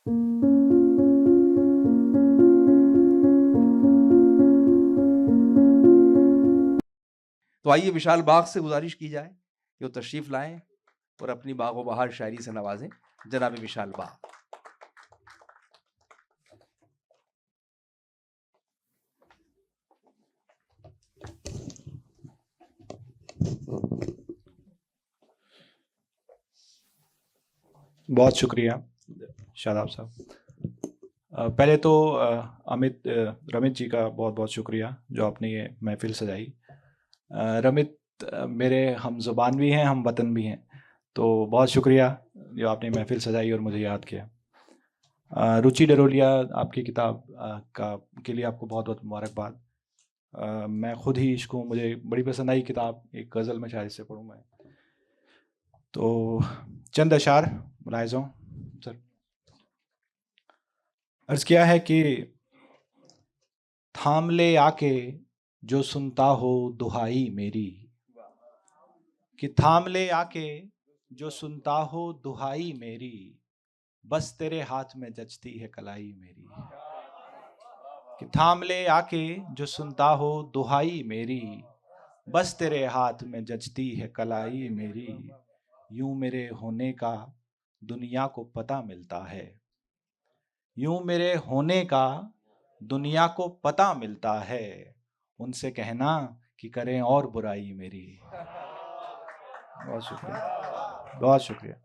तो आइए विशाल बाग से गुजारिश की जाए कि वो तशरीफ लाएं और अपनी बागो बहार शायरी से नवाजें जनाब विशाल बाग। बहुत शुक्रिया शादाब साहब। पहले तो रमित जी का बहुत बहुत शुक्रिया जो आपने ये महफिल सजाई। रमित मेरे हम ज़ुबान भी हैं, हम वतन भी हैं, तो बहुत शुक्रिया जो आपने महफिल सजाई और मुझे याद किया। रुचि डरोलिया आपकी किताब के लिए आपको बहुत बहुत मुबारकबाद। मैं खुद ही इश्क हूँ, मुझे बड़ी पसंद आई किताब, एक गज़ल में शायद से पढ़ूँ मैं। तो चंद अशार मुलाहिज़ों सर। अर्ज़ किया है कि थाम ले आके जो सुनता हो दुहाई मेरी, कि थाम ले आके जो सुनता हो दुहाई मेरी, बस तेरे हाथ में जचती है कलाई मेरी। कि थाम ले आके जो सुनता हो दुहाई मेरी, बस तेरे हाथ में जचती है कलाई मेरी। यूं मेरे होने का दुनिया को पता मिलता है, यूं मेरे होने का दुनिया को पता मिलता है। उनसे कहना कि करें और बुराई मेरी। बहुत शुक्रिया, बहुत शुक्रिया।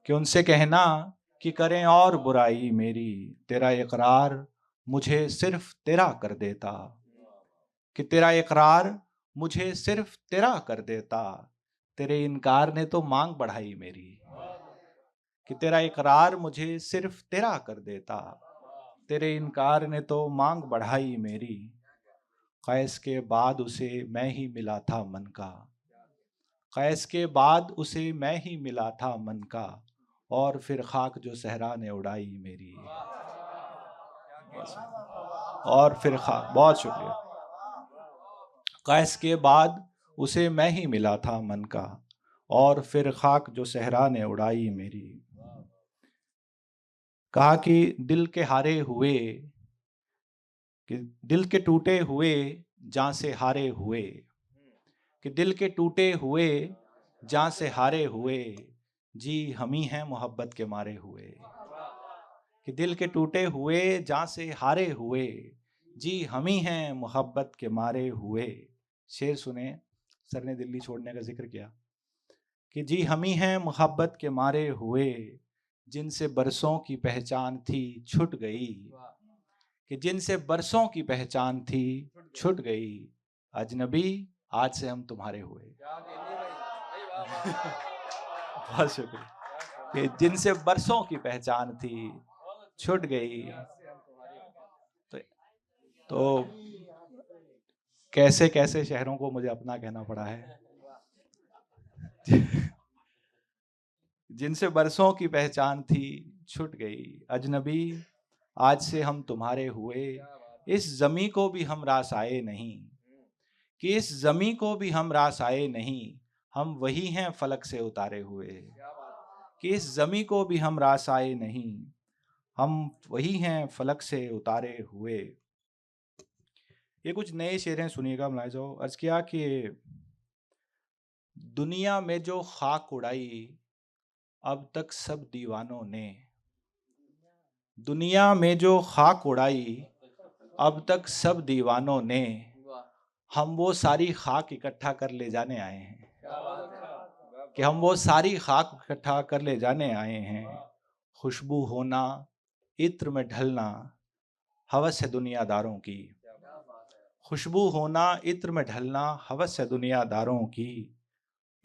कि उनसे कहना कि करें और बुराई मेरी, तेरा इकरार मुझे सिर्फ तेरा कर देता, कि तेरा इकरार मुझे सिर्फ तेरा कर देता। तेरे इनकार ने तो मांग बढ़ाई मेरी, कि तेरा इकरार मुझे सिर्फ तेरा कर देता। तेरे इनकार ने तो मांग बढ़ाई मेरी। कैस के बाद उसे मैं ही मिला था मन का, कैस के बाद उसे मैं ही मिला था मन का, और फिर खाक जो सहरा ने उड़ाई मेरी। और फिर खाक, बहुत शुक्रिया। कैस के बाद उसे मैं ही मिला था मन का, और फिर खाक जो सहरा ने उड़ाई मेरी। कहा कि दिल के हारे हुए, कि दिल के टूटे हुए जान से हारे हुए, कि दिल के टूटे हुए जान से हारे हुए, जी हम ही हैं मोहब्बत के मारे हुए। कि दिल के टूटे हुए जान से हारे हुए, जी हम ही हैं मोहब्बत के मारे हुए। शेर सुने, सर ने दिल्ली छोड़ने का जिक्र किया कि जी हम ही हैं मोहब्बत के मारे हुए, जिनसे बरसों की पहचान थी छूट गई, कि जिनसे बरसों की पहचान थी छूट गई। अजनबी आज से हम तुम्हारे हुए। बहुत शुक्रिया। कि जिनसे बरसों की पहचान थी छूट गई। तो कैसे कैसे शहरों को मुझे अपना कहना पड़ा है। जिनसे बरसों की पहचान थी छूट गई। अजनबी आज से हम तुम्हारे हुए, इस जमी को भी हम रास आए नहीं, कि इस जमी को भी हम रास आए नहीं, हम वही हैं फलक से उतारे हुए। कि इस जमी को भी हम रास आए नहीं, हम वही हैं फलक से उतारे हुए। ये कुछ नए शेर हैं, सुनिएगा मुलाहिज़ो। अर्ज़ किया कि दुनिया में जो खाक उड़ाई अब तक सब दीवानों ने, दुनिया में जो खाक उड़ाई अब तक सब दीवानों ने, हम वो सारी खाक इकट्ठा कर ले जाने आए हैं। कि हम वो सारी खाक इकट्ठा कर ले जाने आए हैं। खुशबू होना इत्र में ढलना हवस है दुनियादारों की, खुशबू होना इत्र में ढलना हवस है दुनियादारों की।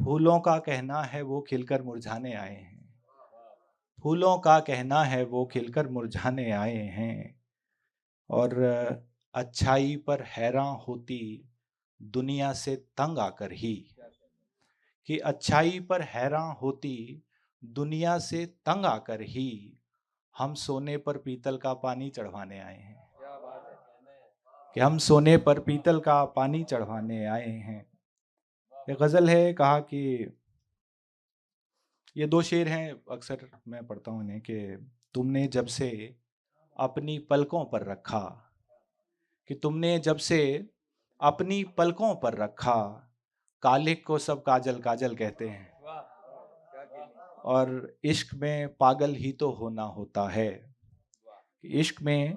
फूलों का कहना है वो खिलकर मुरझाने आए हैं, फूलों का कहना है वो खिलकर मुरझाने आए हैं। और अच्छाई पर हैरान होती दुनिया से तंग आकर ही, कि अच्छाई पर हैरान होती दुनिया से तंग आकर ही, हम सोने पर पीतल का पानी चढ़वाने आए हैं। कि हम सोने पर पीतल का पानी चढ़वाने आए हैं। ये गज़ल है। कहा कि ये दो शेर हैं, अक्सर मैं पढ़ता हूँ इन्हें, कि तुमने जब से अपनी पलकों पर रखा, कि तुमने जब से अपनी पलकों पर रखा, कालिक को सब काजल काजल कहते हैं, और इश्क में पागल ही तो होना होता है, इश्क में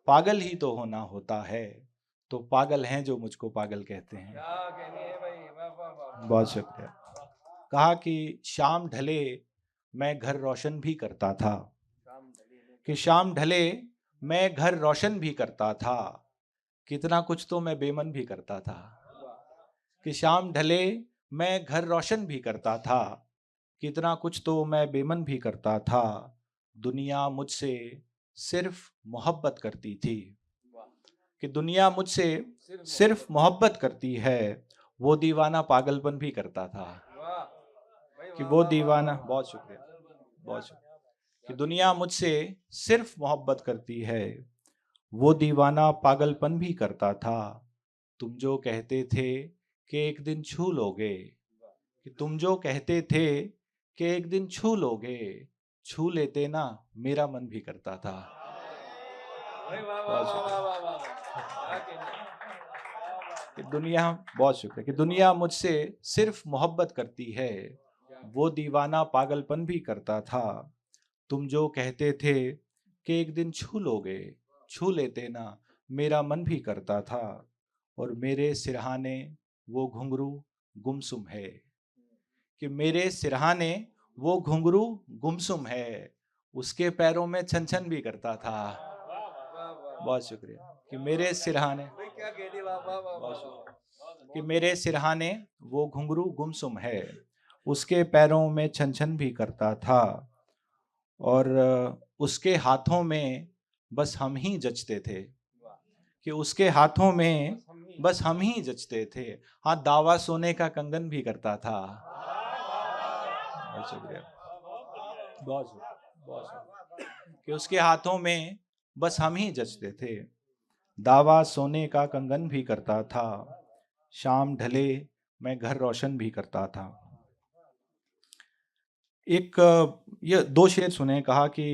पागल ही तो होना होता है, तो पागल हैं जो मुझको पागल कहते हैं। बहुत शुक्रिया। कहा कि शाम ढले मैं घर रोशन भी करता था, कि शाम ढले मैं घर रोशन भी करता था, कितना कुछ तो मैं बेमन भी करता था, कि शाम ढले मैं घर रोशन भी करता था, कितना कुछ तो मैं बेमन भी करता था, दुनिया मुझसे सिर्फ मोहब्बत करती थी, कि दुनिया मुझसे सिर्फ मोहब्बत करती है, वो दीवाना पागलपन भी करता था, कि वो दीवाना, बहुत शुक्रिया, बहुत शुक्रिया, कि दुनिया मुझसे सिर्फ मोहब्बत करती है, वो दीवाना पागलपन भी करता था, तुम जो कहते थे कि एक दिन छू लोगे, कि तुम जो कहते थे कि एक दिन छू लोगे, छू लेते ना मेरा मन भी करता था। बहुत शुक्रिया। कि दुनिया, बहुत शुक्रिया, कि दुनिया मुझसे सिर्फ मोहब्बत करती है, वो दीवाना पागलपन भी करता था, तुम जो कहते थे कि एक दिन छू लोगे, छू लेते ना मेरा मन भी करता था, और मेरे सिरहाने वो घुंघरू गुमसुम है, कि मेरे सिरहाने वो घुंघरू गुमसुम है, उसके पैरों में छन छन भी करता था। बहुत शुक्रिया। कि मेरे सिरहाने, बहुत शुक्रिया, कि मेरे सिरहाने वो घुंघरू गुमसुम है, उसके पैरों में छन छन भी करता था, और उसके हाथों में बस हम ही जचते थे, कि उसके हाथों में बस हम ही जचते थे, हाँ दावा सोने का कंगन भी करता था। बहुत शुक्रिया, बहुत शुक्रिया, बहुत शुक्रिया, कि उसके हाथों में बस हम ही जचते थे, दावा सोने का कंगन भी करता था, शाम ढले मैं घर रोशन भी करता था। एक ये दो शेर सुने। कहा कि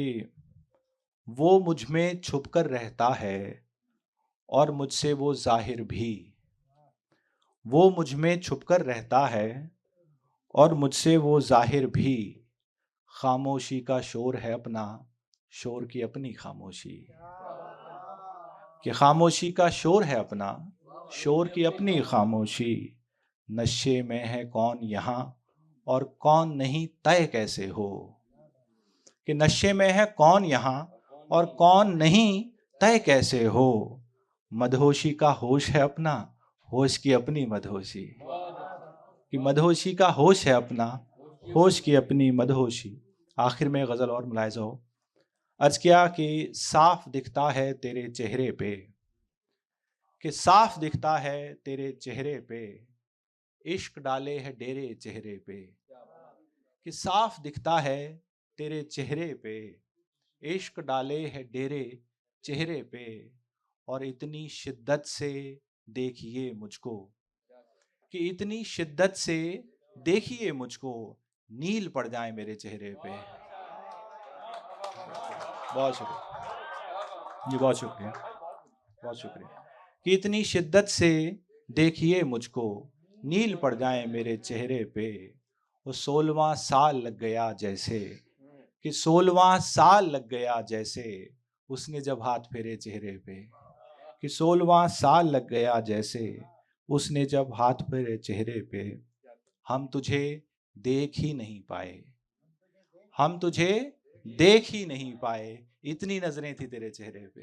वो मुझ में छुपकर रहता है और मुझसे वो जाहिर भी, वो मुझ में छुपकर रहता है और मुझसे वो जाहिर भी, खामोशी का शोर है अपना, शोर की अपनी खामोशी, कि खामोशी का शोर है अपना, शोर की अपनी खामोशी, नशे में है कौन यहाँ और कौन नहीं तय कैसे हो, कि नशे में है कौन यहाँ और कौन नहीं तय कैसे हो, मदहोशी का होश है अपना, होश की अपनी मदहोशी, कि मदहोशी का होश है अपना, होश की अपनी मदहोशी। आखिर में गजल और मुलाहिजा हो। अर्ज किया कि साफ दिखता है तेरे चेहरे पे, कि साफ दिखता है तेरे चेहरे पे, इश्क डाले है डेरे चेहरे पे, कि साफ दिखता है तेरे चेहरे पे, इश्क डाले है डेरे चेहरे पे, और इतनी शिद्दत से देखिए मुझको, कि इतनी शिद्दत से देखिए मुझको, नील पड़ जाए मेरे चेहरे पे। बहुत शुक्रिया जी, बहुत शुक्रिया, बहुत शुक्रिया, कि इतनी शिद्दत से देखिए मुझको, नील पड़ जाए मेरे चेहरे पे, वो 16वां साल लग गया जैसे, कि 16वां साल लग गया जैसे, उसने जब हाथ फेरे चेहरे पे, कि 16वां साल लग गया जैसे, उसने जब हाथ फेरे चेहरे पे, हम तुझे देख ही नहीं पाए, हम तुझे देख ही नहीं पाए, इतनी नजरें थी तेरे चेहरे पे।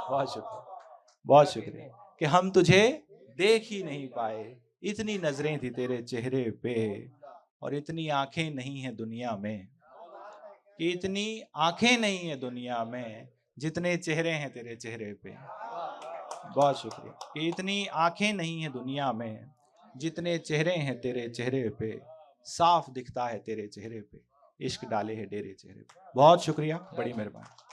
बहुत शुक्रिया, बहुत शुक्रिया, कि हम तुझे देख ही नहीं पाए, इतनी नजरें थी तेरे चेहरे पे, और इतनी आंखें नहीं है दुनिया में, कि इतनी आंखें नहीं है दुनिया में जितने चेहरे हैं तेरे चेहरे पे। बहुत शुक्रिया, कि इतनी आंखें नहीं है दुनिया में जितने चेहरे हैं तेरे चेहरे पे, साफ दिखता है तेरे चेहरे पे, इश्क डाले है डेरे चेहरे पे। बहुत शुक्रिया, बड़ी मेहरबानी।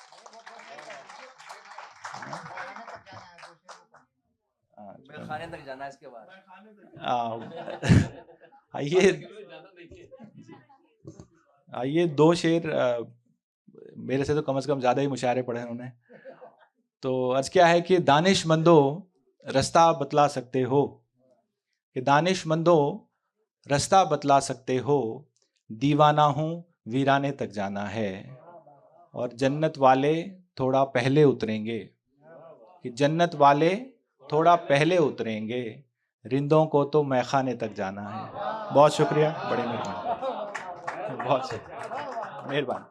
खाने तक जाना है इसके बाद। ये ये 2 शेर मेरे से तो कम से कम ज़्यादा ही मुशायरे पढ़े हैं उन्होंने। तो अर्ज क्या है कि दानिशमंदो रास्ता बतला सकते हो, कि दानिशमंदो रास्ता बतला सकते हो, दीवाना हूँ वीराने तक जाना है। और जन्नत वाले थोड़ा पहले उतरेंगे, कि जन्नत वाले थोड़ा पहले उतरेंगे, रिंदों को तो मैखाने तक जाना है। बहुत शुक्रिया, बड़े मेहरबान, बहुत शुक्रिया, मेहरबान।